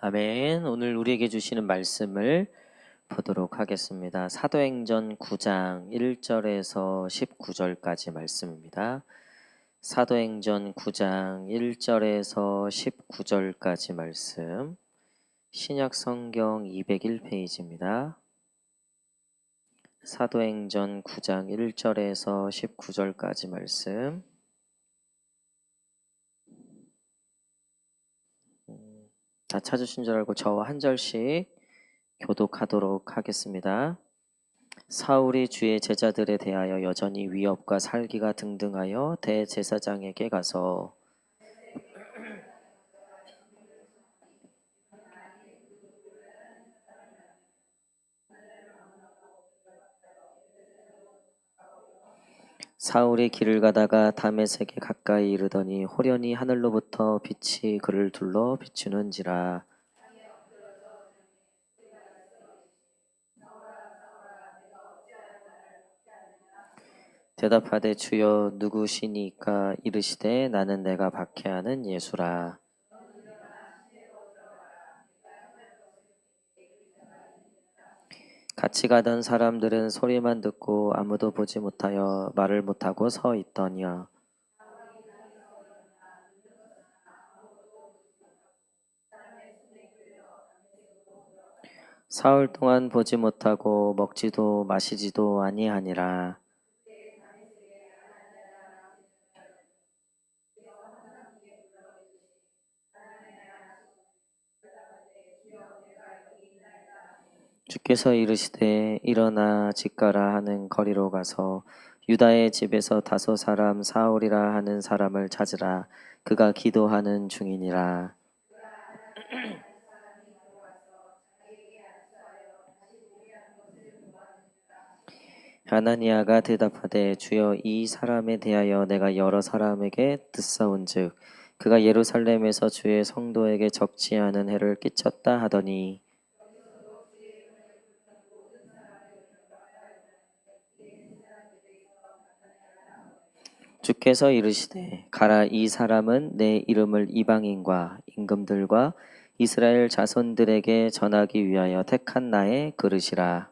아멘. 오늘 우리에게 주시는 말씀을 보도록 하겠습니다. 사도행전 9장 1절에서 19절까지 말씀입니다. 사도행전 9장 1절에서 19절까지 말씀, 신약 성경 201페이지입니다. 사도행전 9장 1절에서 19절까지 말씀. 다 찾으신 줄 알고 저와 한 절씩 교독하도록 하겠습니다. 사울이 주의 제자들에 대하여 여전히 위협과 살기가 등등하여 대제사장에게 가서 사울이 길을 가다가 다메섹에 가까이 이르더니 호련히 하늘로부터 빛이 그를 둘러 비추는지라. 대답하되 주여 누구시니까? 이르시되 나는 내가 박해하는 예수라. 같이 가던 사람들은 소리만 듣고 아무도 보지 못하여 말을 못하고 서 있더니와 사흘 동안 보지 못하고 먹지도 마시지도 아니하니라. 주께서 이르시되 일어나 집 가라 하는 거리로 가서 유다의 집에서 다소 사람 사울이라 하는 사람을 찾으라. 그가 기도하는 중이니라. 하나니아가 대답하되 주여 이 사람에 대하여 내가 여러 사람에게 듣사온즉 그가 예루살렘에서 주의 성도에게 적지 않은 해를 끼쳤다 하더니 주께서 이르시되 가라. 이 사람은 내 이름을 이방인과 임금들과 이스라엘 자손들에게 전하기 위하여 택한 나의 그릇이라.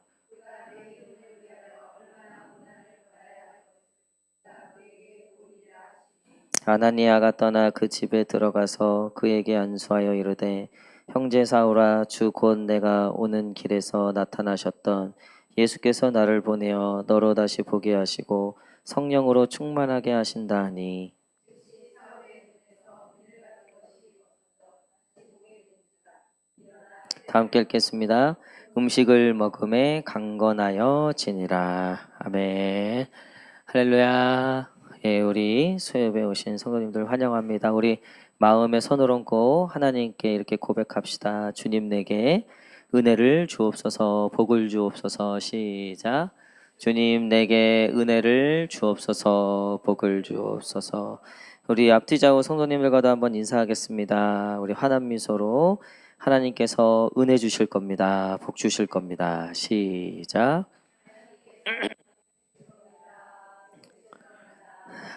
아나니아가 떠나 그 집에 들어가서 그에게 안수하여 이르되 형제 사울아, 주 곧 내가 오는 길에서 나타나셨던 예수께서 나를 보내어 너로 다시 보게 하시고 성령으로 충만하게 하신다 하니. 다 함께 읽겠습니다. 음식을 먹음에 강건하여 지니라. 아멘. 할렐루야. 예, 우리 수협에 오신 성도님들 환영합니다. 우리 마음에 손을 얹고 하나님께 이렇게 고백합시다. 주님, 내게 은혜를 주옵소서, 복을 주옵소서. 시작. 주님, 내게 은혜를 주옵소서, 복을 주옵소서. 우리 앞뒤 좌우 성도님들과도 한번 인사하겠습니다. 우리 환한 미소로 하나님께서 은혜 주실 겁니다. 복 주실 겁니다. 시작.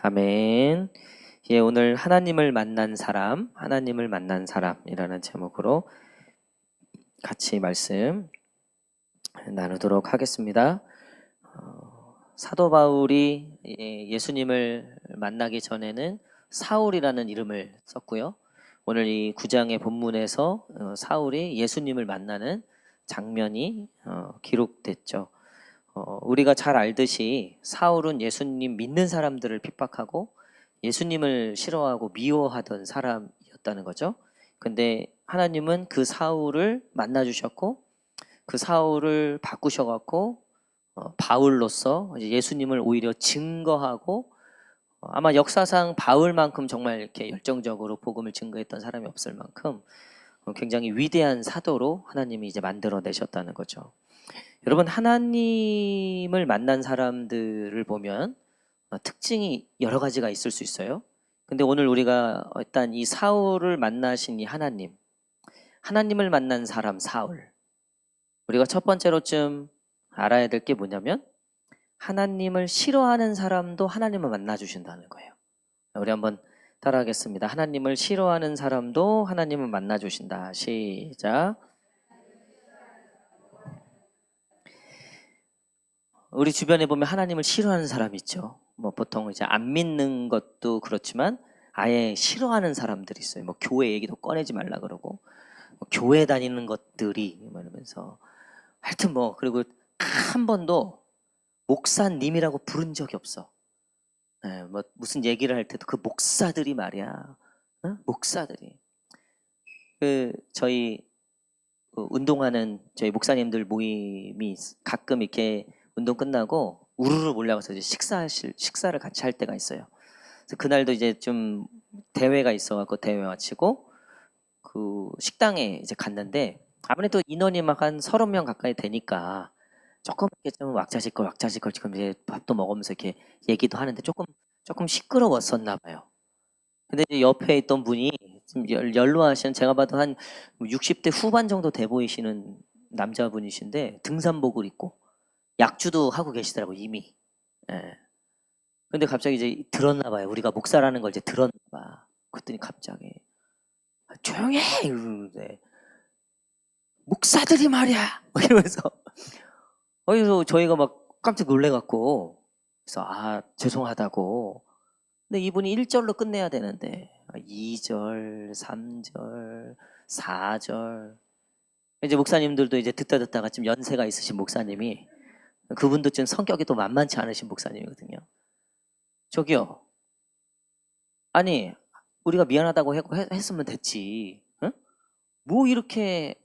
아멘. 예, 오늘 하나님을 만난 사람, 하나님을 만난 사람이라는 제목으로 같이 말씀 나누도록 하겠습니다. 사도 바울이 예수님을 만나기 전에는 사울이라는 이름을 썼고요. 오늘 이 9장의 본문에서 사울이 예수님을 만나는 장면이 기록됐죠. 우리가 잘 알듯이 사울은 예수님 믿는 사람들을 핍박하고 예수님을 싫어하고 미워하던 사람이었다는 거죠. 근데 하나님은 그 사울을 만나주셨고 그 사울을 바꾸셔갖고 바울로서 이제 예수님을 오히려 증거하고 아마 역사상 바울만큼 정말 이렇게 열정적으로 복음을 증거했던 사람이 없을 만큼 굉장히 위대한 사도로 하나님이 이제 만들어내셨다는 거죠. 여러분, 하나님을 만난 사람들을 보면 특징이 여러 가지가 있을 수 있어요. 근데 오늘 우리가 일단 이 사울을 만나신 이 하나님을 만난 사람 사울, 우리가 첫 번째로 좀 알아야 될 게 뭐냐면 하나님을 싫어하는 사람도 하나님을 만나 주신다는 거예요. 우리 한번 따라하겠습니다. 하나님을 싫어하는 사람도 하나님은 만나 주신다. 시작. 우리 주변에 보면 하나님을 싫어하는 사람 있죠. 뭐 보통 이제 안 믿는 것도 그렇지만 아예 싫어하는 사람들이 있어요. 뭐 교회 얘기도 꺼내지 말라 그러고 뭐 교회 다니는 것들이 뭐 이러면서 하여튼 뭐 그리고 한 번도 목사님이라고 부른 적이 없어. 예, 뭐 무슨 얘기를 할 때도 그 목사들이 말이야. 어? 목사들이 저희 운동하는 저희 목사님들 모임이 가끔 이렇게 운동 끝나고 우르르 몰려가서 이제 식사를 같이 할 때가 있어요. 그래서 그날도 이제 좀 대회가 있어갖고 대회 마치고 그 식당에 이제 갔는데 아무래도 인원이 막 한 30명 가까이 되니까 조금 이렇게 좀 왁자지껄 지금 이제 밥도 먹으면서 이렇게 얘기도 하는데 조금 시끄러웠었나 봐요. 근데 이제 옆에 있던 분이 좀 연로하신 제가 봐도 한 60대 후반 정도 돼 보이시는 남자분이신데 등산복을 입고 약주도 하고 계시더라고 이미. 예. 근데 갑자기 이제 들었나 봐요. 우리가 목사라는 걸 이제 들었나 봐. 그랬더니 갑자기 조용해 이러는데 목사들이 말이야 막 이러면서 그래서 저희가 막 깜짝 놀래갖고 그래서 죄송하다고 근데 이분이 1절로 끝내야 되는데 2절, 3절, 4절 이제 목사님들도 이제 듣다가 좀 연세가 있으신 목사님이 그분도 좀 성격이 또 만만치 않으신 목사님이거든요. 저기요. 아니 우리가 미안하다고 했으면 됐지. 응? 뭐 이렇게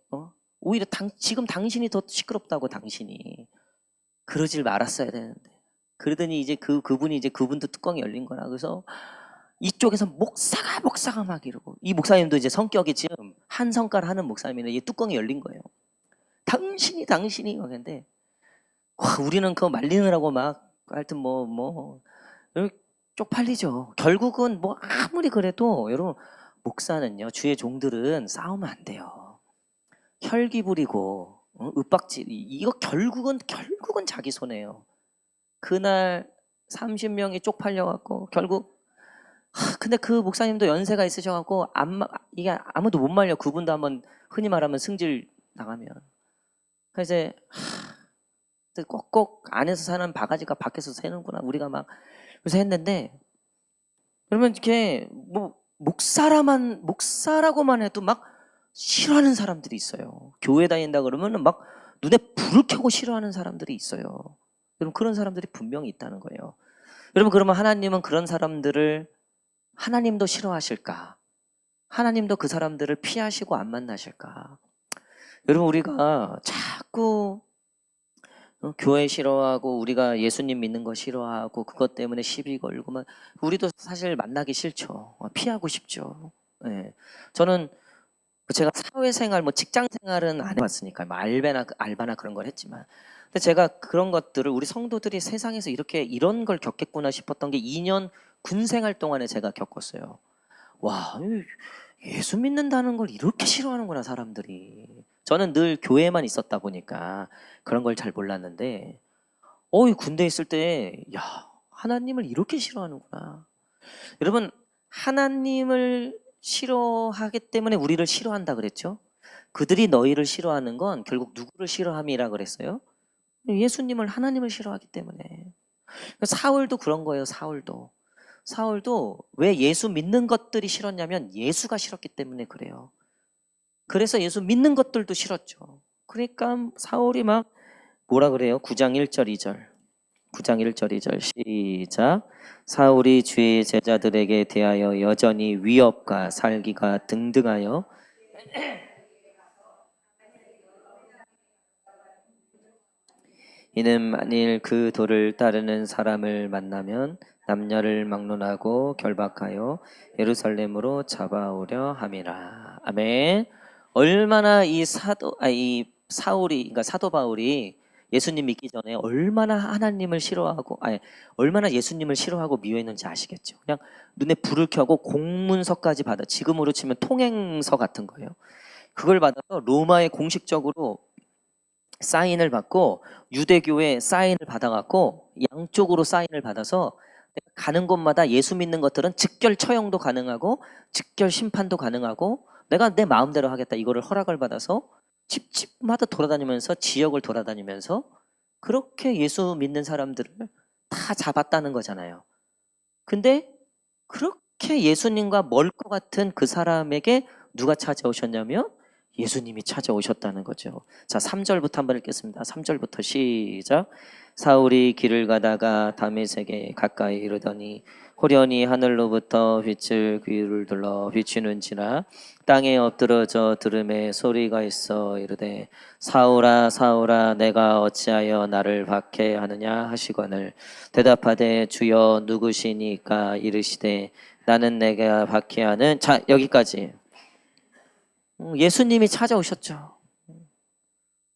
오히려 지금 당신이 더 시끄럽다고 당신이 그러질 말았어야 되는데 그러더니 이제 그분이 이제 그분도 뚜껑이 열린 거라 그래서 이쪽에서 목사가 막 이러고 이 목사님도 이제 성격이 지금 한 성깔 하는 목사님인데 이 뚜껑이 열린 거예요. 당신이 막 했는데 우리는 그거 말리느라고 막 하여튼 뭐 쪽팔리죠. 결국은 뭐 아무리 그래도 여러분 목사는요 주의 종들은 싸우면 안 돼요. 혈기 부리고 윽박질 이거 결국은 자기 손해예요. 그날 30명이 쪽팔려 갖고 결국 근데 그 목사님도 연세가 있으셔 갖고 이게 아무도 못 말려. 그분도 한번 흔히 말하면 승질 나가면. 그래서 이제 꼭꼭 안에서 사는 바가지가 밖에서 새는구나. 우리가 막 그래서 했는데 그러면 이렇게 뭐 목사라고만 해도 막 싫어하는 사람들이 있어요. 교회 다닌다 그러면 막 눈에 불을 켜고 싫어하는 사람들이 있어요. 여러분 그런 사람들이 분명히 있다는 거예요. 여러분 그러면 하나님은 그런 사람들을 하나님도 싫어하실까? 하나님도 그 사람들을 피하시고 안 만나실까? 여러분 우리가 자꾸 교회 싫어하고 우리가 예수님 믿는 거 싫어하고 그것 때문에 시비 걸고만 우리도 사실 만나기 싫죠. 피하고 싶죠. 예. 저는 제가 사회생활 뭐 직장생활은 안 해봤으니까 뭐 알바나 그런 걸 했지만 근데 제가 그런 것들을 우리 성도들이 세상에서 이런 걸 겪겠구나 싶었던 게 2년 군생활 동안에 제가 겪었어요. 와, 예수 믿는다는 걸 이렇게 싫어하는구나 사람들이. 저는 늘 교회만 있었다 보니까 그런 걸 잘 몰랐는데 군대 있을 때 하나님을 이렇게 싫어하는구나. 여러분 하나님을 싫어하기 때문에 우리를 싫어한다 그랬죠? 그들이 너희를 싫어하는 건 결국 누구를 싫어함이라 그랬어요? 예수님을 하나님을 싫어하기 때문에. 사울도 그런 거예요. 사울도 왜 예수 믿는 것들이 싫었냐면 예수가 싫었기 때문에 그래요. 그래서 예수 믿는 것들도 싫었죠. 그러니까 사울이 막 뭐라 그래요? 9장 1절 2절 9장 1절 2절 시작. 사울이 주의 제자들에게 대하여 여전히 위협과 살기가 등등하여 이는 만일 그 도를 따르는 사람을 만나면 남녀를 막론하고 결박하여 예루살렘으로 잡아오려 함이라. 아멘. 얼마나 이 사울이 그러니까 사도 바울이 예수님 믿기 전에 얼마나 하나님을 싫어하고 얼마나 예수님을 싫어하고 미워했는지 아시겠죠? 그냥 눈에 불을 켜고 공문서까지 받아 지금으로 치면 통행서 같은 거예요. 그걸 받아서 로마에 공식적으로 사인을 받고 유대교에 사인을 받아갖고 양쪽으로 사인을 받아서 가는 곳마다 예수 믿는 것들은 즉결 처형도 가능하고 즉결 심판도 가능하고 내가 내 마음대로 하겠다 이거를 허락을 받아서 집집마다 돌아다니면서 지역을 돌아다니면서 그렇게 예수 믿는 사람들을 다 잡았다는 거잖아요. 근데 그렇게 예수님과 멀 것 같은 그 사람에게 누가 찾아오셨냐면 예수님이 찾아오셨다는 거죠. 자, 3절부터 한번 읽겠습니다. 3절부터 시작. 사울이 길을 가다가 다메섹에 가까이 이르더니 호련히 하늘로부터 빛을 귀를 둘러 비추는지라 땅에 엎드러져 들음에 소리가 있어 이르되 사울아 사울아 내가 어찌하여 나를 박해하느냐 하시거늘 대답하되 주여 누구시니까 이르시되 나는 내가 박해하는 자 여기까지 예수님이 찾아오셨죠.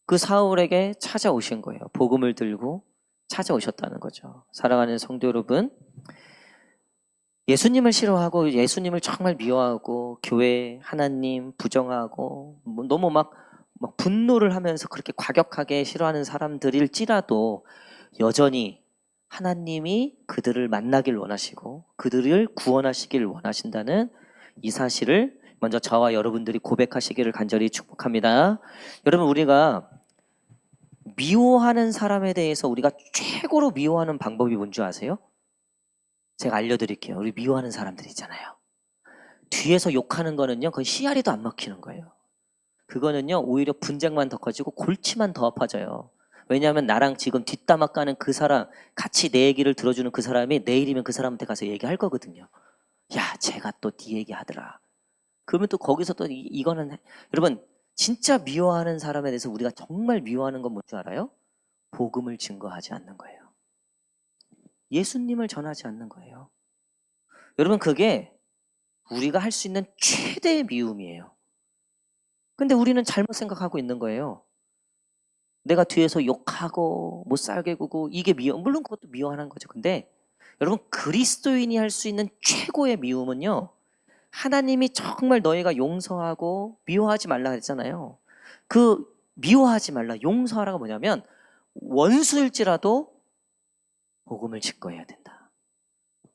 그 사울에게 찾아오신 거예요. 복음을 들고 찾아오셨다는 거죠. 사랑하는 성도 여러분, 예수님을 싫어하고 예수님을 정말 미워하고 교회 하나님 부정하고 너무 막 분노를 하면서 그렇게 과격하게 싫어하는 사람들일지라도 여전히 하나님이 그들을 만나길 원하시고 그들을 구원하시길 원하신다는 이 사실을 먼저 저와 여러분들이 고백하시기를 간절히 축복합니다. 여러분, 우리가 미워하는 사람에 대해서 우리가 최고로 미워하는 방법이 뭔지 아세요? 제가 알려드릴게요. 우리 미워하는 사람들 있잖아요. 뒤에서 욕하는 거는요, 그건 씨알이도 안 먹히는 거예요. 그거는요, 오히려 분쟁만 더 커지고 골치만 더 아파져요. 왜냐하면 나랑 지금 뒷담화 까는 그 사람, 같이 내 얘기를 들어주는 그 사람이 내일이면 그 사람한테 가서 얘기할 거거든요. 야, 쟤가 또 네 얘기 하더라. 그러면 또 거기서 또 이거는 여러분 진짜 미워하는 사람에 대해서 우리가 정말 미워하는 건 뭔지 알아요? 복음을 증거하지 않는 거예요. 예수님을 전하지 않는 거예요. 여러분 그게 우리가 할 수 있는 최대의 미움이에요. 근데 우리는 잘못 생각하고 있는 거예요. 내가 뒤에서 욕하고 못 살게 구고 이게 미움, 물론 그것도 미워하는 거죠. 근데 여러분 그리스도인이 할 수 있는 최고의 미움은요, 하나님이 정말 너희가 용서하고 미워하지 말라 그랬잖아요. 그 미워하지 말라, 용서하라가 뭐냐면 원수일지라도 복음을 증거해야 된다.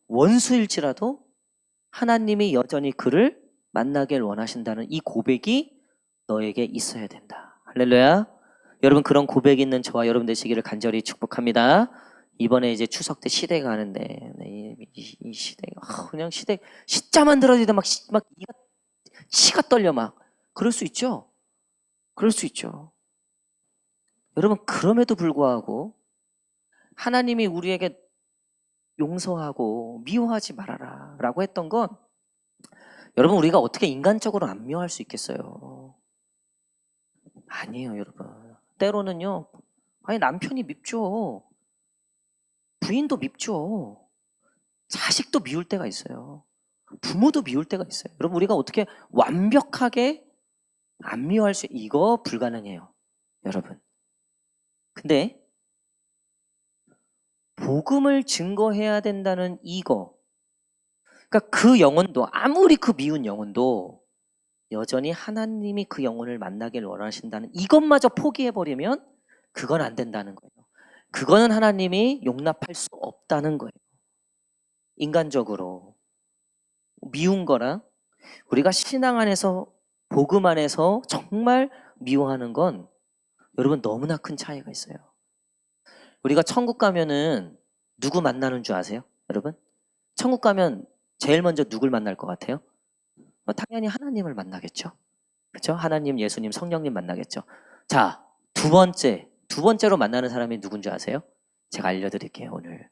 원수일지라도 하나님이 여전히 그를 만나길 원하신다는 이 고백이 너에게 있어야 된다. 할렐루야. 여러분 그런 고백이 있는 저와 여러분 되시기를 간절히 축복합니다. 이번에 이제 추석 때 시댁 가는데 이 시대가 그냥 시자만 들어도 막 치가 떨려 막 그럴 수 있죠. 그럴 수 있죠. 여러분 그럼에도 불구하고 하나님이 우리에게 용서하고 미워하지 말아라 라고 했던 건 여러분 우리가 어떻게 인간적으로 안 미워할 수 있겠어요? 아니에요 여러분. 때로는요 아니 남편이 밉죠. 부인도 밉죠. 자식도 미울 때가 있어요. 부모도 미울 때가 있어요. 여러분 우리가 어떻게 완벽하게 안 미워할 수 이거 불가능해요. 여러분. 근데 복음을 증거해야 된다는 이거 그러니까 그 영혼도 아무리 그 미운 영혼도 여전히 하나님이 그 영혼을 만나길 원하신다는 이것마저 포기해버리면 그건 안 된다는 거예요. 그거는 하나님이 용납할 수 없다는 거예요. 인간적으로 미운 거랑 우리가 신앙 안에서 복음 안에서 정말 미워하는 건 여러분 너무나 큰 차이가 있어요. 우리가 천국 가면은 누구 만나는 줄 아세요? 여러분? 천국 가면 제일 먼저 누굴 만날 것 같아요? 당연히 하나님을 만나겠죠. 그렇죠? 하나님, 예수님, 성령님 만나겠죠. 자, 두 번째로 만나는 사람이 누군지 아세요? 제가 알려드릴게요. 오늘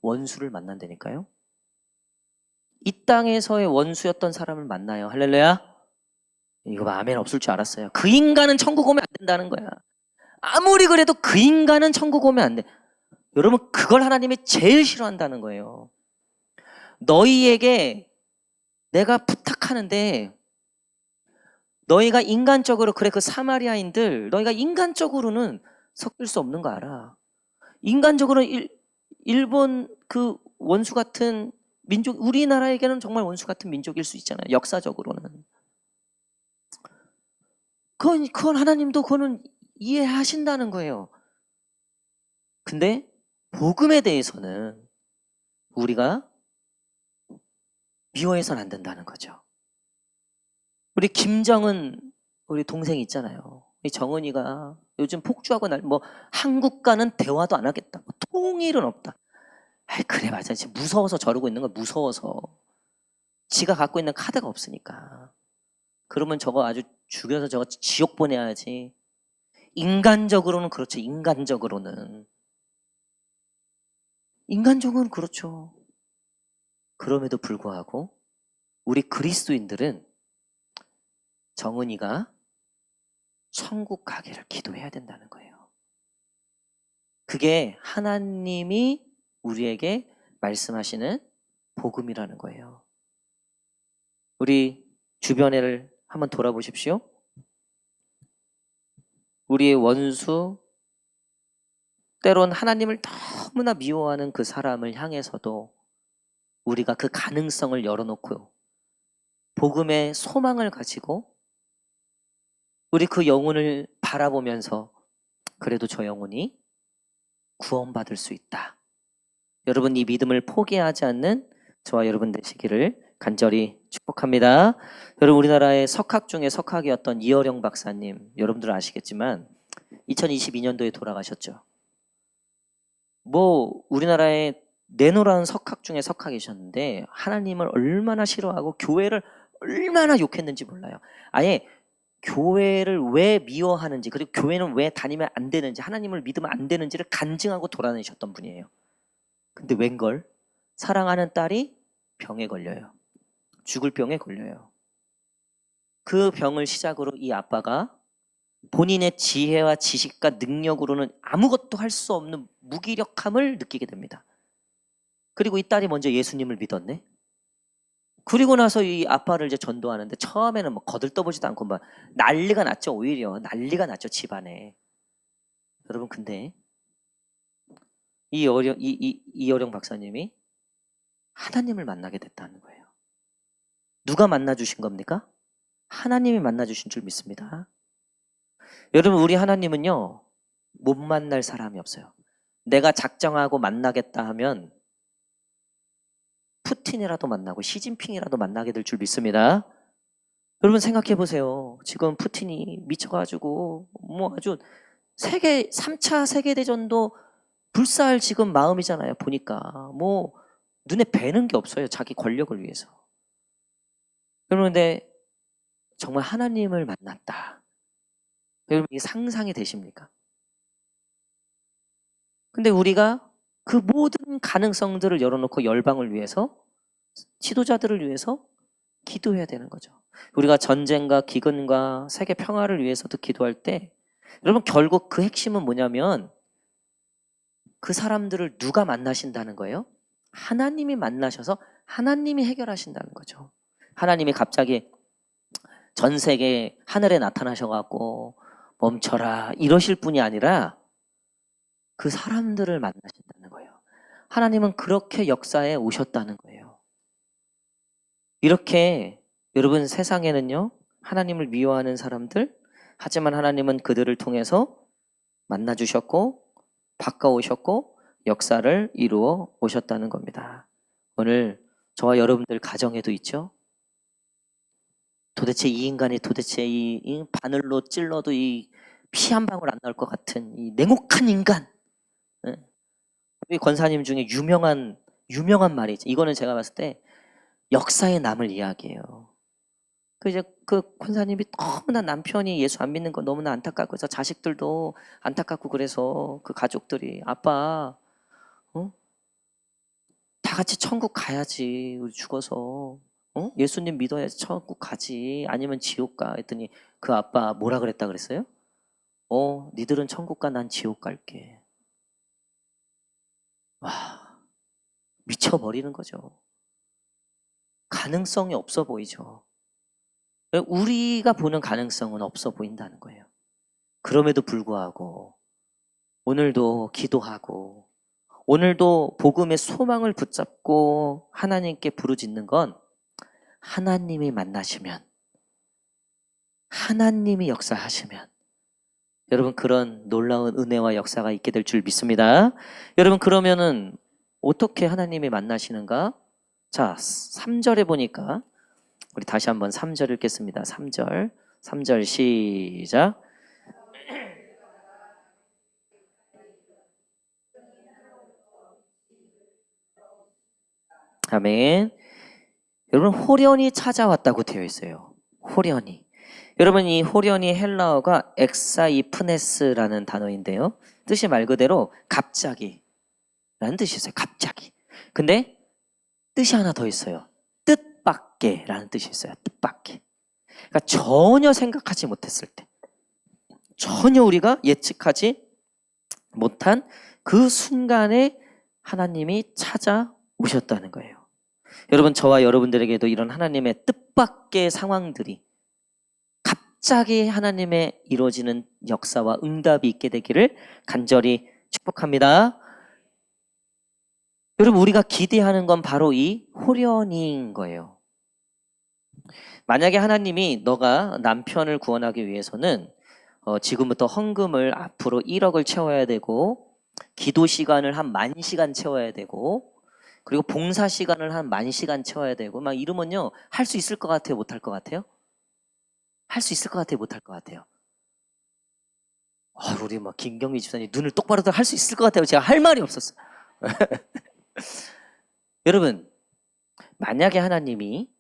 원수를 만난다니까요. 이 땅에서의 원수였던 사람을 만나요. 할렐루야. 이거 봐, 아멘 없을 줄 알았어요. 그 인간은 천국 오면 안 된다는 거야. 아무리 그래도 그 인간은 천국 오면 안 돼. 여러분 그걸 하나님이 제일 싫어한다는 거예요. 너희에게 내가 부탁하는데 너희가 인간적으로 그래 그 사마리아인들 너희가 인간적으로는 섞일 수 없는 거 알아. 인간적으로 일본 그 원수 같은 민족 우리나라에게는 정말 원수 같은 민족일 수 있잖아요. 역사적으로는. 그건 하나님도 그거는 이해하신다는 거예요. 근데 복음에 대해서는 우리가 미워해서는 안 된다는 거죠. 우리 김정은 우리 동생 있잖아요. 이 정은이가 요즘 폭주하고 한국과는 대화도 안 하겠다. 통일은 없다. 아이, 그래, 맞아. 지금 무서워서 저러고 있는 거야. 무서워서. 지가 갖고 있는 카드가 없으니까. 그러면 저거 아주 죽여서 저거 지옥 보내야지. 인간적으로는 그렇죠. 인간적으로는 그렇죠. 그럼에도 불구하고 우리 그리스도인들은 정은이가 천국 가기를 기도해야 된다는 거예요. 그게 하나님이 우리에게 말씀하시는 복음이라는 거예요. 우리 주변을 한번 돌아보십시오. 우리의 원수, 때론 하나님을 너무나 미워하는 그 사람을 향해서도 우리가 그 가능성을 열어놓고 복음의 소망을 가지고 우리 그 영혼을 바라보면서 그래도 저 영혼이 구원받을 수 있다. 여러분, 이 믿음을 포기하지 않는 저와 여러분 되시기를 간절히 축복합니다. 여러분, 우리나라의 석학 중에 석학이었던 이어령 박사님, 여러분들 아시겠지만 2022년도에 돌아가셨죠. 우리나라에 내노라는 석학 중에 석학이셨는데 하나님을 얼마나 싫어하고 교회를 얼마나 욕했는지 몰라요. 아예 교회를 왜 미워하는지, 그리고 교회는 왜 다니면 안 되는지, 하나님을 믿으면 안 되는지를 간증하고 돌아다니셨던 분이에요. 근데 웬걸? 사랑하는 딸이 병에 걸려요. 죽을 병에 걸려요. 그 병을 시작으로 이 아빠가 본인의 지혜와 지식과 능력으로는 아무것도 할 수 없는 무기력함을 느끼게 됩니다. 그리고 이 딸이 먼저 예수님을 믿었네. 그리고 나서 이 아빠를 이제 전도하는데 처음에는 거들떠보지도 않고 난리가 났죠. 오히려 난리가 났죠, 집안에. 여러분, 근데 이어령 박사님이 하나님을 만나게 됐다는 거예요. 누가 만나주신 겁니까? 하나님이 만나주신 줄 믿습니다. 여러분, 우리 하나님은요, 못 만날 사람이 없어요. 내가 작정하고 만나겠다 하면 푸틴이라도 만나고 시진핑이라도 만나게 될 줄 믿습니다. 여러분, 생각해 보세요. 지금 푸틴이 미쳐가지고 아주 3차 세계대전도 불사할 지금 마음이잖아요. 보니까 눈에 뵈는 게 없어요. 자기 권력을 위해서. 그런데 정말 하나님을 만났다. 여러분, 이게 상상이 되십니까? 근데 우리가 그 모든 가능성들을 열어놓고 열방을 위해서, 지도자들을 위해서 기도해야 되는 거죠. 우리가 전쟁과 기근과 세계 평화를 위해서도 기도할 때, 여러분, 결국 그 핵심은 뭐냐면 그 사람들을 누가 만나신다는 거예요? 하나님이 만나셔서 하나님이 해결하신다는 거죠. 하나님이 갑자기 전 세계 하늘에 나타나셔갖고 멈춰라 이러실 분이 아니라 그 사람들을 만나신다는 거예요. 하나님은 그렇게 역사에 오셨다는 거예요. 이렇게 여러분, 세상에는요, 하나님을 미워하는 사람들, 하지만 하나님은 그들을 통해서 만나주셨고 바꿔오셨고 역사를 이루어 오셨다는 겁니다. 오늘 저와 여러분들 가정에도 있죠. 도대체 이 인간이 도대체 이 바늘로 찔러도 이 피 한 방울 안 나올 것 같은 이 냉혹한 인간. 예. 우리 권사님 중에 유명한 말이죠. 이거는 제가 봤을 때 역사에 남을 이야기예요. 이제 그 권사님이 너무나 남편이 예수 안 믿는 거 너무나 안타깝고 해서 자식들도 안타깝고 그래서 그 가족들이 아빠, 다 같이 천국 가야지. 우리 죽어서. 예수님 믿어야지 천국 가지. 아니면 지옥 가. 했더니 그 아빠 뭐라 그랬다 그랬어요? 니들은 천국 가, 난 지옥 갈게. 와, 미쳐버리는 거죠. 가능성이 없어 보이죠. 우리가 보는 가능성은 없어 보인다는 거예요. 그럼에도 불구하고 오늘도 기도하고 오늘도 복음의 소망을 붙잡고 하나님께 부르짖는 건 하나님이 만나시면, 하나님이 역사하시면 여러분, 그런 놀라운 은혜와 역사가 있게 될 줄 믿습니다. 여러분, 그러면은 어떻게 하나님이 만나시는가? 자, 3절에 보니까 우리 다시 한번 3절 읽겠습니다. 3절 시작. 아멘. 여러분 호련히 찾아왔다고 되어 있어요. 호련히. 여러분 이 호련히 헬라어가 엑사이프네스라는 단어인데요. 뜻이 말 그대로 갑자기 라는 뜻이 있어요. 갑자기. 근데 뜻이 하나 더 있어요. 뜻밖의 라는 뜻이 있어요. 뜻밖의. 그러니까 전혀 생각하지 못했을 때, 전혀 우리가 예측하지 못한 그 순간에 하나님이 찾아오셨다는 거예요. 여러분 저와 여러분들에게도 이런 하나님의 뜻밖의 상황들이 갑자기 하나님의 이루어지는 역사와 응답이 있게 되기를 간절히 축복합니다. 여러분 우리가 기대하는 건 바로 이 호련인 거예요. 만약에 하나님이 너가 남편을 구원하기 위해서는 지금부터 헌금을 앞으로 1억을 채워야 되고 기도 시간을 한 10,000시간 채워야 되고 그리고 봉사 시간을 한 10,000시간 채워야 되고 막 이러면요 할 수 있을 것 같아요? 못 할 것 같아요? 할 수 있을 것 같아요? 못 할 것 같아요? 우리 막 김경미 집사님 눈을 똑바로 할 수 있을 것 같아요. 제가 할 말이 없었어요. 여러분 만약에 하나님이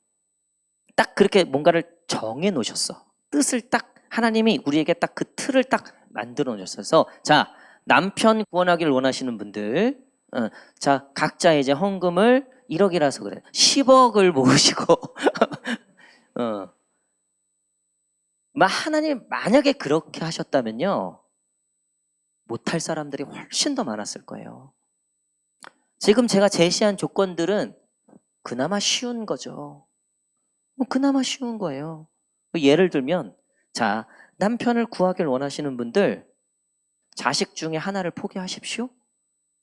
딱 그렇게 뭔가를 정해 놓으셨어. 뜻을 딱 하나님이 우리에게 딱 그 틀을 딱 만들어 놓으셔서 자 남편 구원하기를 원하시는 분들 자 각자 이제 헌금을 1억이라서 그래 10억을 모으시고 하나님 만약에 그렇게 하셨다면요 못할 사람들이 훨씬 더 많았을 거예요. 지금 제가 제시한 조건들은 그나마 쉬운 거죠. 그나마 쉬운 거예요. 예를 들면 자 남편을 구하길 원하시는 분들 자식 중에 하나를 포기하십시오.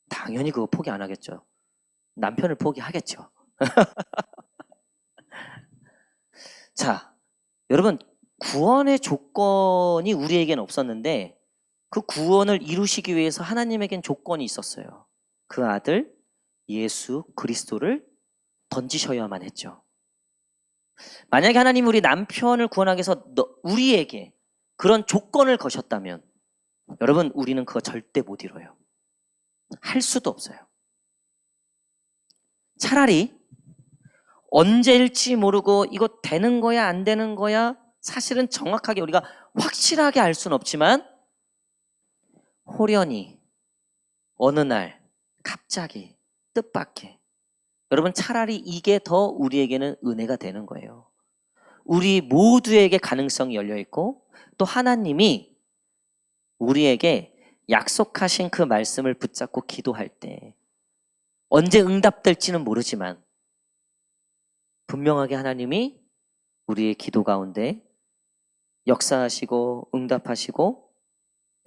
당연히 그거 포기 안 하겠죠. 남편을 포기하겠죠. 자 여러분 구원의 조건이 우리에겐 없었는데 그 구원을 이루시기 위해서 하나님에겐 조건이 있었어요. 그 아들 예수 그리스도를 던지셔야만 했죠. 만약에 하나님 우리 남편을 구원하기 위해서 우리에게 그런 조건을 거셨다면 여러분 우리는 그거 절대 못 이뤄요. 할 수도 없어요. 차라리 언제일지 모르고 이거 되는 거야 안 되는 거야 사실은 정확하게 우리가 확실하게 알 수는 없지만 호련히 어느 날 갑자기 뜻밖의 여러분 차라리 이게 더 우리에게는 은혜가 되는 거예요. 우리 모두에게 가능성이 열려 있고 또 하나님이 우리에게 약속하신 그 말씀을 붙잡고 기도할 때 언제 응답될지는 모르지만 분명하게 하나님이 우리의 기도 가운데 역사하시고 응답하시고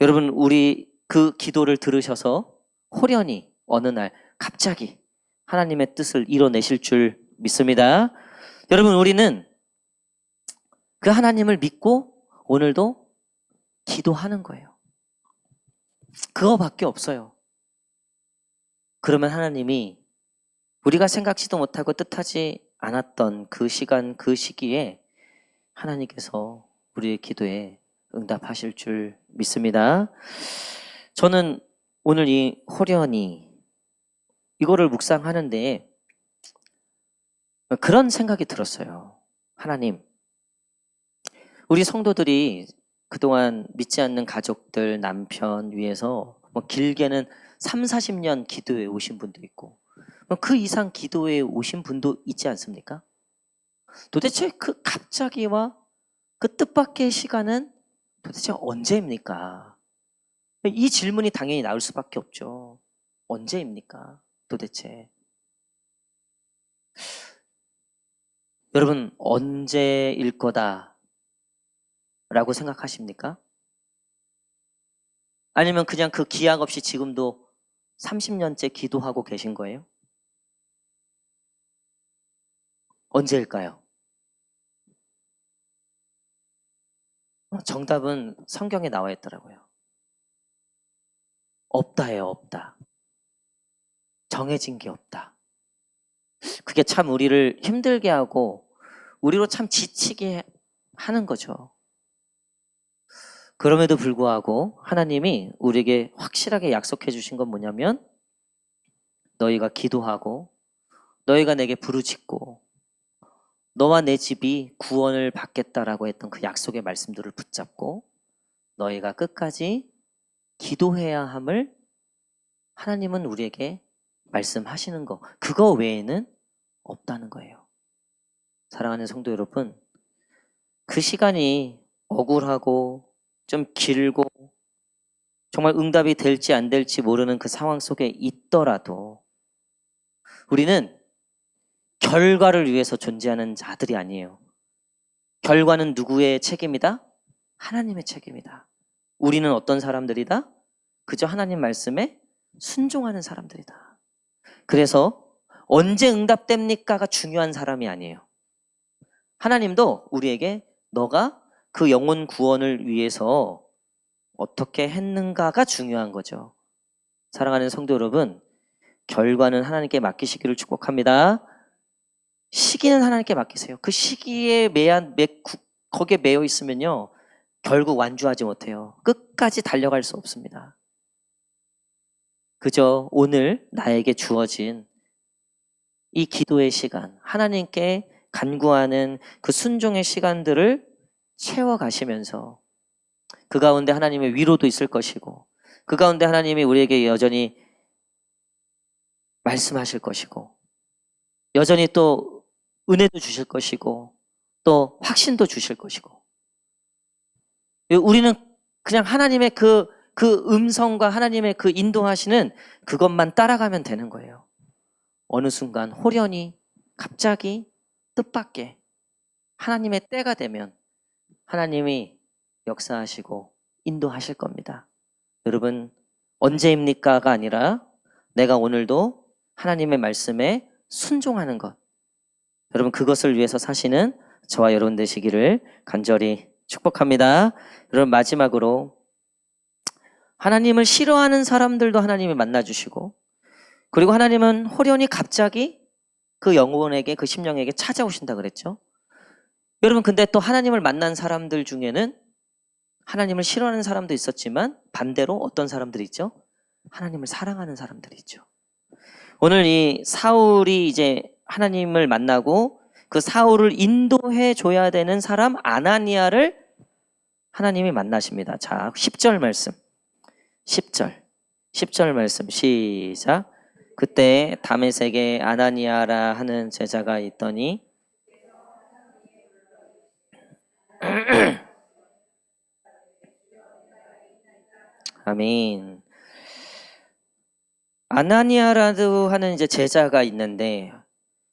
여러분 우리 그 기도를 들으셔서 호련히 어느 날 갑자기 하나님의 뜻을 이뤄내실 줄 믿습니다. 여러분 우리는 그 하나님을 믿고 오늘도 기도하는 거예요. 그거밖에 없어요. 그러면 하나님이 우리가 생각지도 못하고 뜻하지 않았던 그 시간 그 시기에 하나님께서 우리의 기도에 응답하실 줄 믿습니다. 저는 오늘 이 호련히 이거를 묵상하는데 그런 생각이 들었어요. 하나님, 우리 성도들이 그동안 믿지 않는 가족들, 남편 위해서 길게는 3, 40년 기도해 오신 분도 있고 그 이상 기도해 오신 분도 있지 않습니까? 도대체 그 갑자기와 그 뜻밖의 시간은 도대체 언제입니까? 이 질문이 당연히 나올 수밖에 없죠. 언제입니까? 도대체. 여러분, 언제일 거다 라고 생각하십니까? 아니면 그냥 그 기약 없이 지금도 30년째 기도하고 계신 거예요? 언제일까요? 정답은 성경에 나와 있더라고요. 없다예요, 없다. 정해진 게 없다. 그게 참 우리를 힘들게 하고 우리로 참 지치게 하는 거죠. 그럼에도 불구하고 하나님이 우리에게 확실하게 약속해 주신 건 뭐냐면 너희가 기도하고 너희가 내게 부르짖고 너와 내 집이 구원을 받겠다라고 했던 그 약속의 말씀들을 붙잡고 너희가 끝까지 기도해야 함을 하나님은 우리에게 말씀하시는 거, 그거 외에는 없다는 거예요. 사랑하는 성도 여러분, 그 시간이 억울하고 좀 길고 정말 응답이 될지 안 될지 모르는 그 상황 속에 있더라도 우리는 결과를 위해서 존재하는 자들이 아니에요. 결과는 누구의 책임이다? 하나님의 책임이다. 우리는 어떤 사람들이다? 그저 하나님 말씀에 순종하는 사람들이다. 그래서 언제 응답됩니까가 중요한 사람이 아니에요. 하나님도 우리에게 너가 그 영혼 구원을 위해서 어떻게 했는가가 중요한 거죠. 사랑하는 성도 여러분, 결과는 하나님께 맡기시기를 축복합니다. 시기는 하나님께 맡기세요. 그 시기에 거기에 매여 있으면요, 결국 완주하지 못해요. 끝까지 달려갈 수 없습니다. 그저 오늘 나에게 주어진 이 기도의 시간, 하나님께 간구하는 그 순종의 시간들을 채워가시면서 그 가운데 하나님의 위로도 있을 것이고 그 가운데 하나님이 우리에게 여전히 말씀하실 것이고 여전히 또 은혜도 주실 것이고 또 확신도 주실 것이고 우리는 그냥 하나님의 그 음성과 하나님의 그 인도하시는 그것만 따라가면 되는 거예요. 어느 순간 호련히 갑자기 뜻밖의 하나님의 때가 되면 하나님이 역사하시고 인도하실 겁니다. 여러분, 언제입니까가 아니라 내가 오늘도 하나님의 말씀에 순종하는 것, 여러분 그것을 위해서 사시는 저와 여러분 되시기를 간절히 축복합니다. 여러분, 마지막으로 하나님을 싫어하는 사람들도 하나님이 만나주시고 그리고 하나님은 호련히 갑자기 그 영혼에게, 그 심령에게 찾아오신다 그랬죠. 여러분, 근데 또 하나님을 만난 사람들 중에는 하나님을 싫어하는 사람도 있었지만 반대로 어떤 사람들이 있죠? 하나님을 사랑하는 사람들이 있죠. 오늘 이 사울이 이제 하나님을 만나고 그 사울을 인도해 줘야 되는 사람 아나니아를 하나님이 만나십니다. 자, 10절 말씀. 10절 말씀 시작. 그때 다메섹에 아나니아라 하는 제자가 있더니 아멘. 아나니아라도 하는 이제 제자가 있는데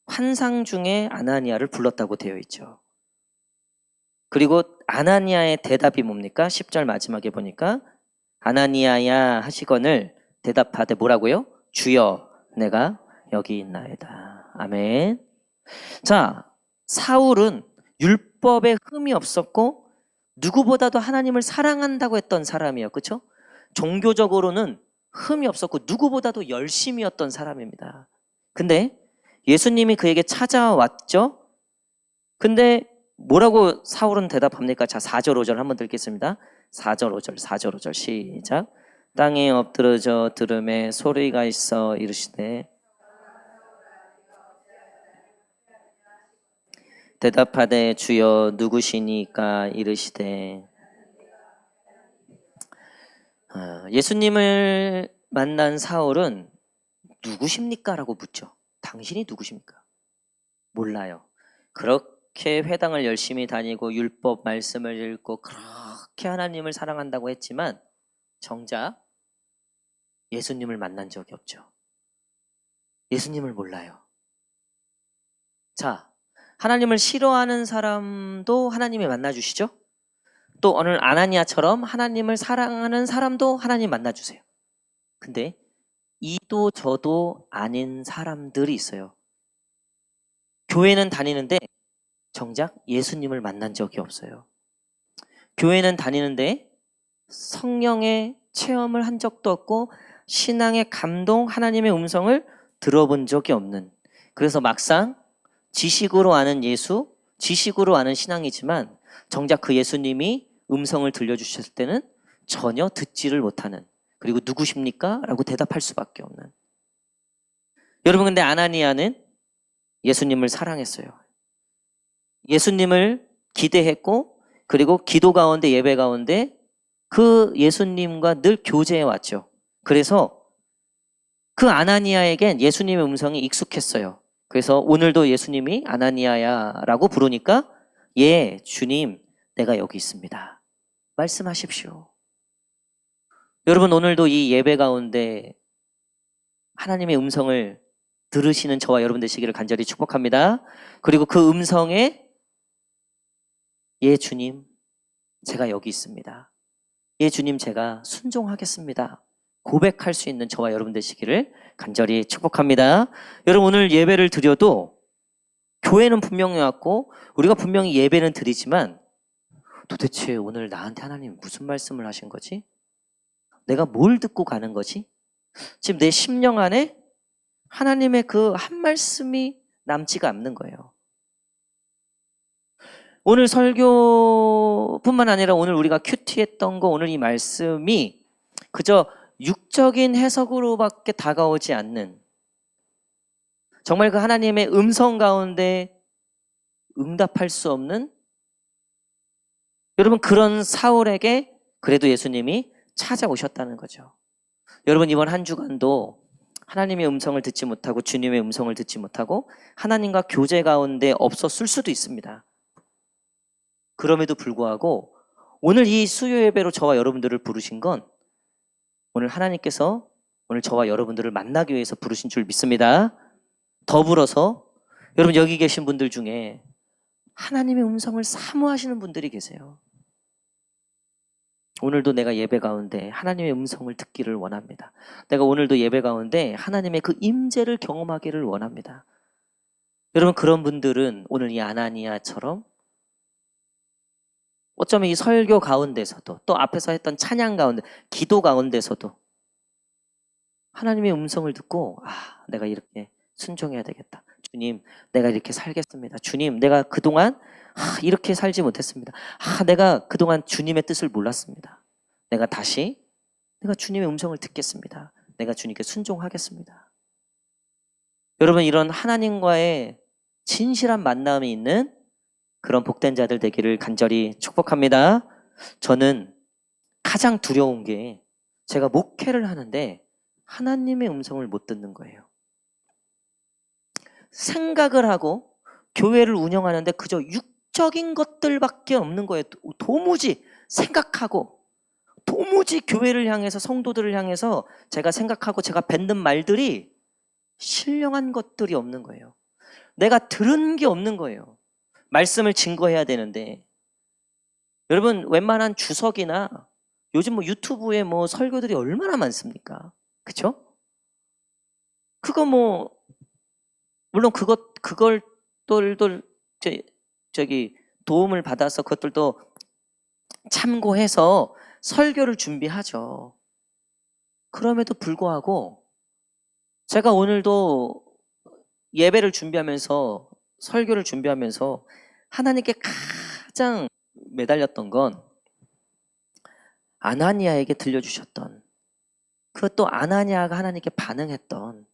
환상 중에 아나니아를 불렀다고 되어 있죠. 그리고 아나니아의 대답이 뭡니까? 10절 마지막에 보니까 아나니아야 하시거늘 대답하되 뭐라고요? 주여 내가 여기 있나이다. 아멘. 자, 사울은 율법에 흠이 없었고 누구보다도 하나님을 사랑한다고 했던 사람이에요. 그렇죠? 종교적으로는 흠이 없었고 누구보다도 열심이었던 사람입니다. 근데 예수님이 그에게 찾아왔죠. 근데 뭐라고 사울은 대답합니까? 자, 4절 5절 한번 듣겠습니다. 4절 5절 시작. 땅에 엎드러져 들음에 소리가 있어 이르시되 대답하되 주여 누구시니까 이르시되. 예수님을 만난 사울은 누구십니까? 라고 묻죠. 당신이 누구십니까? 몰라요. 그렇게 회당을 열심히 다니고 율법 말씀을 읽고 그렇게 하나님을 사랑한다고 했지만 정작 예수님을 만난 적이 없죠. 예수님을 몰라요. 자, 하나님을 싫어하는 사람도 하나님이 만나주시죠. 또 오늘 아나니아처럼 하나님을 사랑하는 사람도 하나님 만나주세요. 근데 이도 저도 아닌 사람들이 있어요. 교회는 다니는데 정작 예수님을 만난 적이 없어요. 교회는 다니는데 성령의 체험을 한 적도 없고 신앙의 감동, 하나님의 음성을 들어본 적이 없는, 그래서 막상 지식으로 아는 예수, 지식으로 아는 신앙이지만 정작 그 예수님이 음성을 들려주셨을 때는 전혀 듣지를 못하는, 그리고 누구십니까? 라고 대답할 수밖에 없는. 여러분, 근데 아나니아는 예수님을 사랑했어요. 예수님을 기대했고, 그리고 기도 가운데, 예배 가운데 그 예수님과 늘 교제해 왔죠. 그래서 그 아나니아에겐 예수님의 음성이 익숙했어요. 그래서 오늘도 예수님이 아나니아야 라고 부르니까, 예, 주님, 내가 여기 있습니다, 말씀하십시오. 여러분, 오늘도 이 예배 가운데 하나님의 음성을 들으시는 저와 여러분 되시기를 간절히 축복합니다. 그리고 그 음성에, 예, 주님, 제가 여기 있습니다, 예, 주님, 제가 순종하겠습니다, 고백할 수 있는 저와 여러분 되시기를 간절히 축복합니다. 여러분, 오늘 예배를 드려도 교회는 분명히 왔고 우리가 분명히 예배는 드리지만, 도대체 오늘 나한테 하나님 무슨 말씀을 하신 거지? 내가 뭘 듣고 가는 거지? 지금 내 심령 안에 하나님의 그 한 말씀이 남지가 않는 거예요. 오늘 설교뿐만 아니라 오늘 우리가 큐티했던 거, 오늘 이 말씀이 그저 육적인 해석으로밖에 다가오지 않는, 정말 그 하나님의 음성 가운데 응답할 수 없는, 여러분, 그런 사울에게 그래도 예수님이 찾아오셨다는 거죠. 여러분, 이번 한 주간도 하나님의 음성을 듣지 못하고 주님의 음성을 듣지 못하고 하나님과 교제 가운데 없었을 수도 있습니다. 그럼에도 불구하고 오늘 이 수요 예배로 저와 여러분들을 부르신 건, 오늘 하나님께서 오늘 저와 여러분들을 만나기 위해서 부르신 줄 믿습니다. 더불어서 여러분, 여기 계신 분들 중에 하나님의 음성을 사모하시는 분들이 계세요. 오늘도 내가 예배 가운데 하나님의 음성을 듣기를 원합니다. 내가 오늘도 예배 가운데 하나님의 그 임재를 경험하기를 원합니다. 여러분, 그런 분들은 오늘 이 아나니아처럼 어쩌면 이 설교 가운데서도, 또 앞에서 했던 찬양 가운데, 기도 가운데서도 하나님의 음성을 듣고, 내가 이렇게 순종해야 되겠다, 주님, 내가 이렇게 살겠습니다, 주님, 내가 그동안 이렇게 살지 못했습니다, 내가 그동안 주님의 뜻을 몰랐습니다, 내가 주님의 음성을 듣겠습니다, 내가 주님께 순종하겠습니다. 여러분, 이런 하나님과의 진실한 만남이 있는 그런 복된 자들 되기를 간절히 축복합니다. 저는 가장 두려운 게, 제가 목회를 하는데 하나님의 음성을 못 듣는 거예요. 생각을 하고 교회를 운영하는데 그저 육적인 것들밖에 없는 거예요. 도무지 생각하고, 도무지 교회를 향해서, 성도들을 향해서 제가 생각하고 제가 뱉는 말들이 신령한 것들이 없는 거예요. 내가 들은 게 없는 거예요. 말씀을 증거해야 되는데, 여러분, 웬만한 주석이나 요즘 뭐 유튜브에 뭐 설교들이 얼마나 많습니까? 그쵸? 그거 뭐, 물론 그걸 또 저기 도움을 받아서 그것들도 참고해서 설교를 준비하죠. 그럼에도 불구하고 제가 오늘도 예배를 준비하면서, 설교를 준비하면서 하나님께 가장 매달렸던 건 아나니아에게 들려주셨던, 그것도 아나니아가 하나님께 반응했던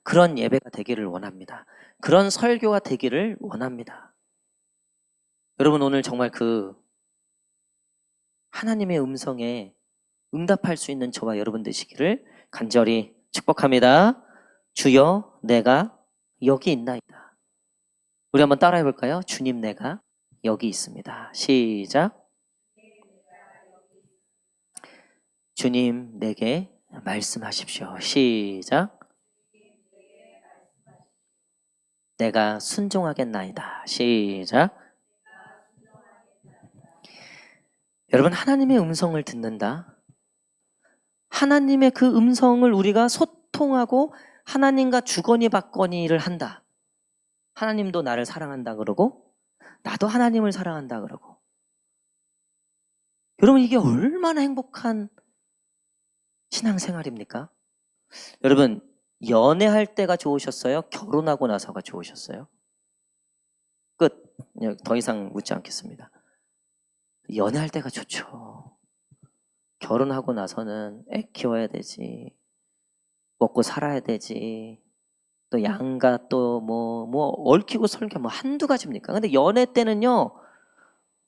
그런 예배가 되기를 원합니다. 그런 설교가 되기를 원합니다. 여러분, 오늘 정말 그 하나님의 음성에 응답할 수 있는 저와 여러분 되시기를 간절히 축복합니다. 주여, 내가 여기 있나이다. 우리 한번 따라해 볼까요? 주님, 내가 여기 있습니다. 시작. 주님, 내게 말씀하십시오. 시작. 내가 순종하겠나이다. 시작. 여러분, 하나님의 음성을 듣는다. 하나님의 그 음성을 우리가 소통하고 하나님과 주거니 받거니를 한다. 하나님도 나를 사랑한다 그러고 나도 하나님을 사랑한다 그러고. 여러분, 이게 얼마나 행복한 신앙생활입니까? 여러분, 연애할 때가 좋으셨어요? 결혼하고 나서가 좋으셨어요? 끝. 더 이상 묻지 않겠습니다. 연애할 때가 좋죠. 결혼하고 나서는 애 키워야 되지. 먹고 살아야 되지. 또 양가 또 뭐 얽히고 설켜 뭐 한두 가지입니까? 근데 연애 때는요.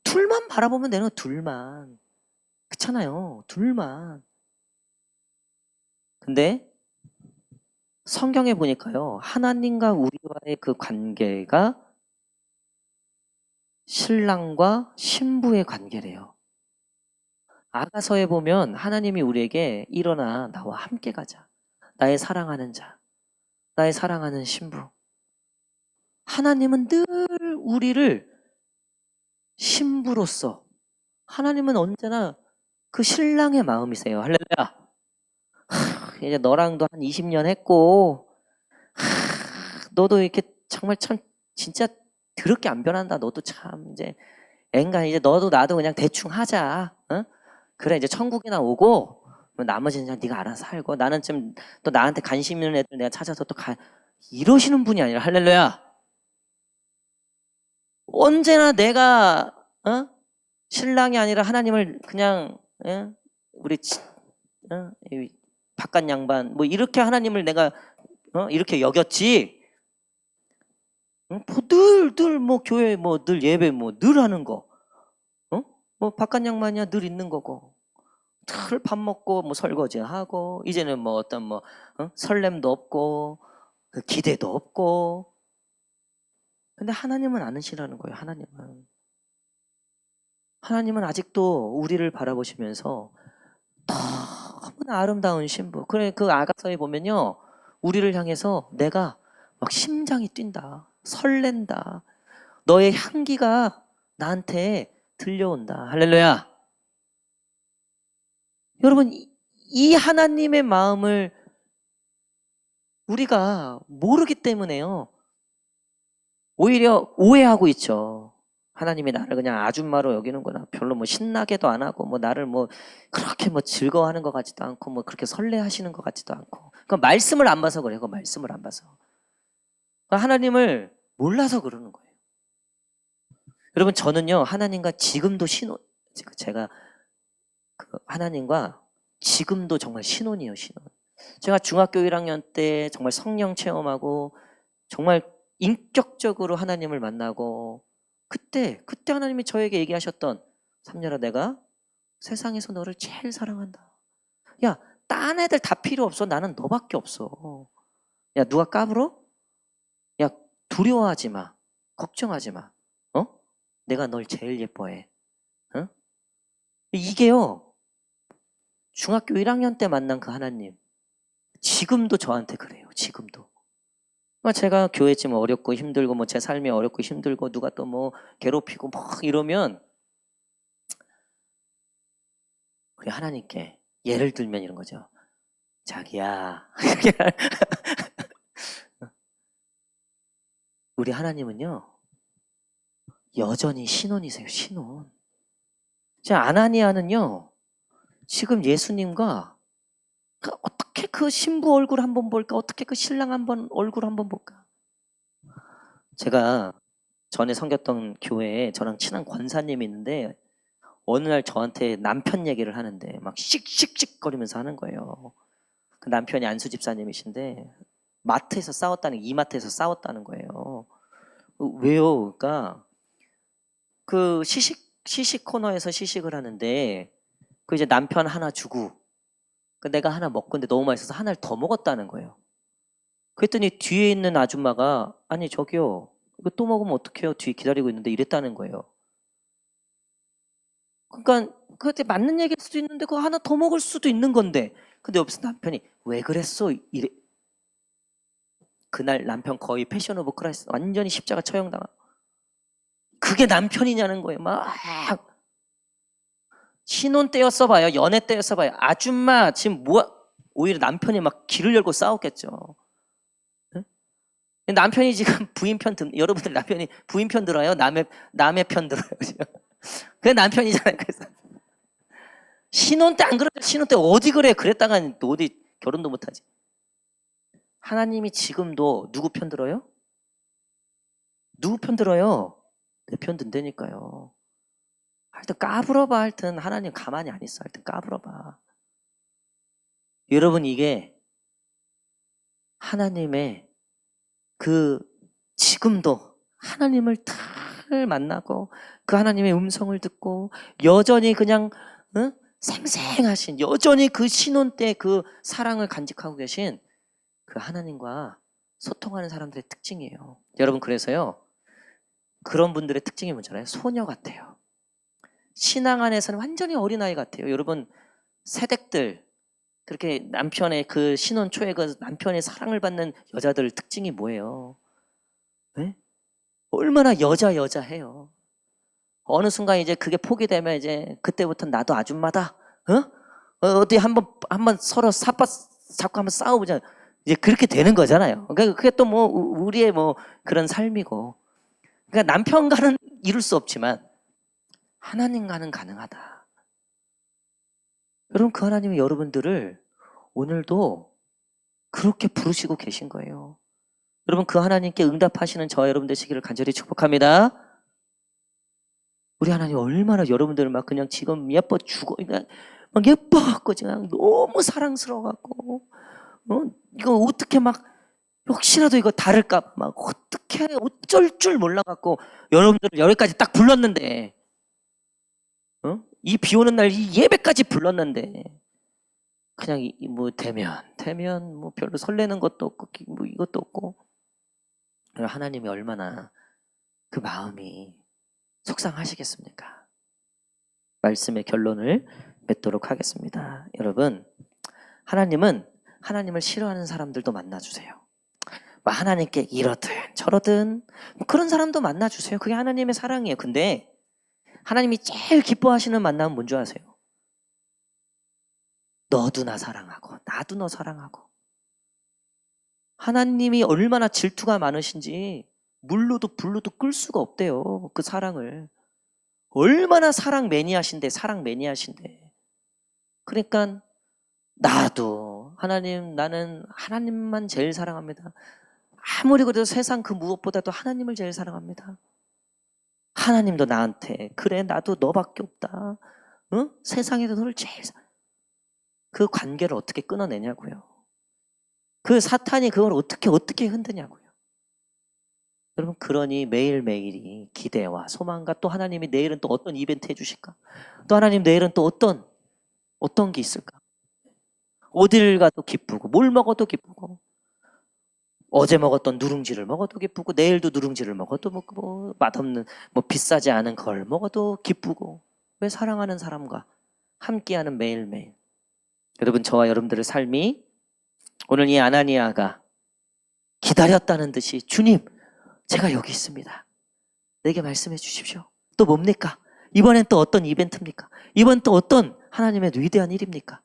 둘만 바라보면 되는 거, 둘만. 그렇잖아요. 둘만. 근데 성경에 보니까요. 하나님과 우리와의 그 관계가 신랑과 신부의 관계래요. 아가서에 보면 하나님이 우리에게 일어나 나와 함께 가자. 나의 사랑하는 자, 나의 사랑하는 신부. 하나님은 늘 우리를 신부로서, 하나님은 언제나 그 신랑의 마음이세요. 할렐루야. 이제 너랑도 한 20년 했고, 너도 이렇게 정말 참 진짜 더럽게 안 변한다. 너도 참 이제 앵간 이제 너도 나도 그냥 대충 하자. 어? 그래 이제 천국이나 오고 나머지는 그냥 네가 알아서 살고 나는 좀 또 나한테 관심 있는 애들 내가 찾아서 또 이러시는 분이 아니라 할렐루야. 언제나 내가 신랑이 아니라 하나님을 그냥 우리 이 바깥 양반 뭐 이렇게 하나님을 내가 이렇게 여겼지. 늘 뭐 교회 뭐 늘 예배 뭐 늘 하는 거. 뭐 바깥 양반이야 늘 있는 거고. 늘 밥 먹고 뭐 설거지하고 이제는 뭐 어떤 뭐 설렘도 없고 그 기대도 없고. 근데 하나님은 아니시라는 거예요. 하나님은 아직도 우리를 바라보시면서 너무나 아름다운 신부. 그래 그 아가서에 보면요. 우리를 향해서 내가 막 심장이 뛴다. 설렌다. 너의 향기가 나한테 들려온다. 할렐루야. 여러분 이 하나님의 마음을 우리가 모르기 때문에요. 오히려 오해하고 있죠. 하나님이 나를 그냥 아줌마로 여기는구나. 별로 뭐 신나게도 안 하고 뭐 나를 뭐 그렇게 뭐 즐거워하는 것 같지도 않고 뭐 그렇게 설레하시는 것 같지도 않고. 그 말씀을 안 봐서 그래요. 그 말씀을 안 봐서. 하나님을 몰라서 그러는 거예요. 여러분 저는요 하나님과 지금도 제가 그 하나님과 지금도 정말 신혼이에요. 신혼. 제가 중학교 1학년 때 정말 성령 체험하고 정말 인격적으로 하나님을 만나고 그때 하나님이 저에게 얘기하셨던 삼녀라 내가 세상에서 너를 제일 사랑한다. 야, 딴 애들 다 필요 없어. 나는 너밖에 없어. 야, 누가 까불어? 야, 두려워하지 마. 걱정하지 마. 내가 널 제일 예뻐해. 이게요. 중학교 1학년 때 만난 그 하나님. 지금도 저한테 그래요. 지금도. 제가 교회 좀 어렵고 힘들고 뭐 제 삶이 어렵고 힘들고 누가 또 뭐 괴롭히고 뭐 이러면 우리 하나님께 예를 들면 이런 거죠. 자기야. 우리 하나님은요. 여전히 신혼이세요. 신혼. 자, 아나니아는요. 지금 예수님과 어떻게 그 신부 얼굴 한번 볼까? 어떻게 그 신랑 한번 얼굴 한번 볼까? 제가 전에 섬겼던 교회에 저랑 친한 권사님이 있는데 어느 날 저한테 남편 얘기를 하는데 막 씩씩씩거리면서 하는 거예요. 그 남편이 안수 집사님이신데 이마트에서 싸웠다는 거예요. 왜요? 그러니까 그 시식 코너에서 시식을 하는데 그 이제 남편 하나 주고 그 내가 하나 먹고 근데 너무 맛있어서 하나를 더 먹었다는 거예요. 그랬더니 뒤에 있는 아줌마가 아니 저기요 이거 또 먹으면 어떡해요? 뒤에 기다리고 있는데 이랬다는 거예요. 그러니까 그때 맞는 얘기일 수도 있는데 그거 하나 더 먹을 수도 있는 건데 근데 옆에서 남편이 왜 그랬어? 이래. 그날 남편 거의 패션 오브 크라이스트 완전히 십자가 처형당한 그게 남편이냐는 거예요. 막 신혼 때였어 봐요. 연애 때였어 봐요. 아줌마 지금 오히려 남편이 막 길을 열고 싸웠겠죠. 네? 남편이 지금 부인 여러분들 남편이 부인 편 들어요? 남의 편 들어요? 그게 남편이잖아요. 그래서 신혼 때 안 그랬죠. 신혼 때 어디 그래? 그랬다가 어디 결혼도 못하지. 하나님이 지금도 누구 편 들어요? 누구 편 들어요? 내 편 든다니까요. 하여튼 까불어봐. 하여튼 하나님 가만히 안 있어. 하여튼 까불어봐. 여러분, 이게 하나님의 그 지금도 하나님을 잘 만나고 그 하나님의 음성을 듣고 여전히 그냥 생생하신, 여전히 그 신혼 때 그 사랑을 간직하고 계신 그 하나님과 소통하는 사람들의 특징이에요. 여러분, 그래서요, 그런 분들의 특징이 뭐잖아요? 소녀 같아요. 신앙 안에서는 완전히 어린아이 같아요. 여러분, 새댁들, 그렇게 남편의 그 신혼 초에 그 남편의 사랑을 받는 여자들 특징이 뭐예요? 네? 얼마나 여자해요. 어느 순간 이제 그게 포기되면 이제 그때부터 나도 아줌마다. 어디 한번 서로 사파 잡고 한번 싸워보자. 이제 그렇게 되는 거잖아요. 그러니까 그게 또 뭐 우리의 뭐 그런 삶이고. 그러니까 남편과는 이룰 수 없지만 하나님과는 가능하다. 여러분, 그 하나님이 여러분들을 오늘도 그렇게 부르시고 계신 거예요. 여러분, 그 하나님께 응답하시는 저와 여러분 되시기를 간절히 축복합니다. 우리 하나님 얼마나 여러분들을 막 그냥 지금 예뻐 죽어, 그냥 막 예뻐갖고 그냥 너무 사랑스러워갖고, 이거 어떻게 막 혹시라도 이거 다를까 막 어떻게 어쩔 줄 몰라갖고 여러분들을 여기까지 딱 불렀는데, 이 비 오는 날 이 예배까지 불렀는데 그냥 뭐 되면 뭐 별로 설레는 것도 없고 뭐 이것도 없고. 하나님이 얼마나 그 마음이 속상하시겠습니까? 말씀의 결론을 맺도록 하겠습니다. 여러분, 하나님은 하나님을 싫어하는 사람들도 만나주세요. 하나님께 이러든 저러든 그런 사람도 만나주세요. 그게 하나님의 사랑이에요. 근데 하나님이 제일 기뻐하시는 만남은 뭔지 아세요? 너도 나 사랑하고 나도 너 사랑하고. 하나님이 얼마나 질투가 많으신지 물로도 불로도 끌 수가 없대요. 그 사랑을. 얼마나 사랑 매니아신데. 그러니까 나도 하나님, 나는 하나님만 제일 사랑합니다. 아무리 그래도 세상 그 무엇보다도 하나님을 제일 사랑합니다. 하나님도 나한테 그래 나도 너밖에 없다. 세상에서 너를 제일 그 관계를 어떻게 끊어내냐고요. 그 사탄이 그걸 어떻게 흔드냐고요. 여러분, 그러니 매일매일이 기대와 소망과 또 하나님이 내일은 또 어떤 이벤트 해주실까? 또 하나님 내일은 또 어떤 게 있을까? 어딜 가도 기쁘고 뭘 먹어도 기쁘고 어제 먹었던 누룽지를 먹어도 기쁘고 내일도 누룽지를 먹어도 뭐 맛없는 뭐 비싸지 않은 걸 먹어도 기쁘고. 왜? 사랑하는 사람과 함께하는 매일매일. 여러분, 저와 여러분들의 삶이 오늘 이 아나니아가 기다렸다는 듯이 주님, 제가 여기 있습니다. 내게 말씀해 주십시오. 또 뭡니까? 이번엔 또 어떤 이벤트입니까? 이번 또 어떤 하나님의 위대한 일입니까?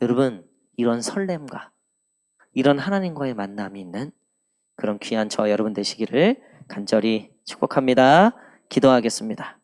여러분, 이런 설렘과 이런 하나님과의 만남이 있는 그런 귀한 저와 여러분 되시기를 간절히 축복합니다. 기도하겠습니다.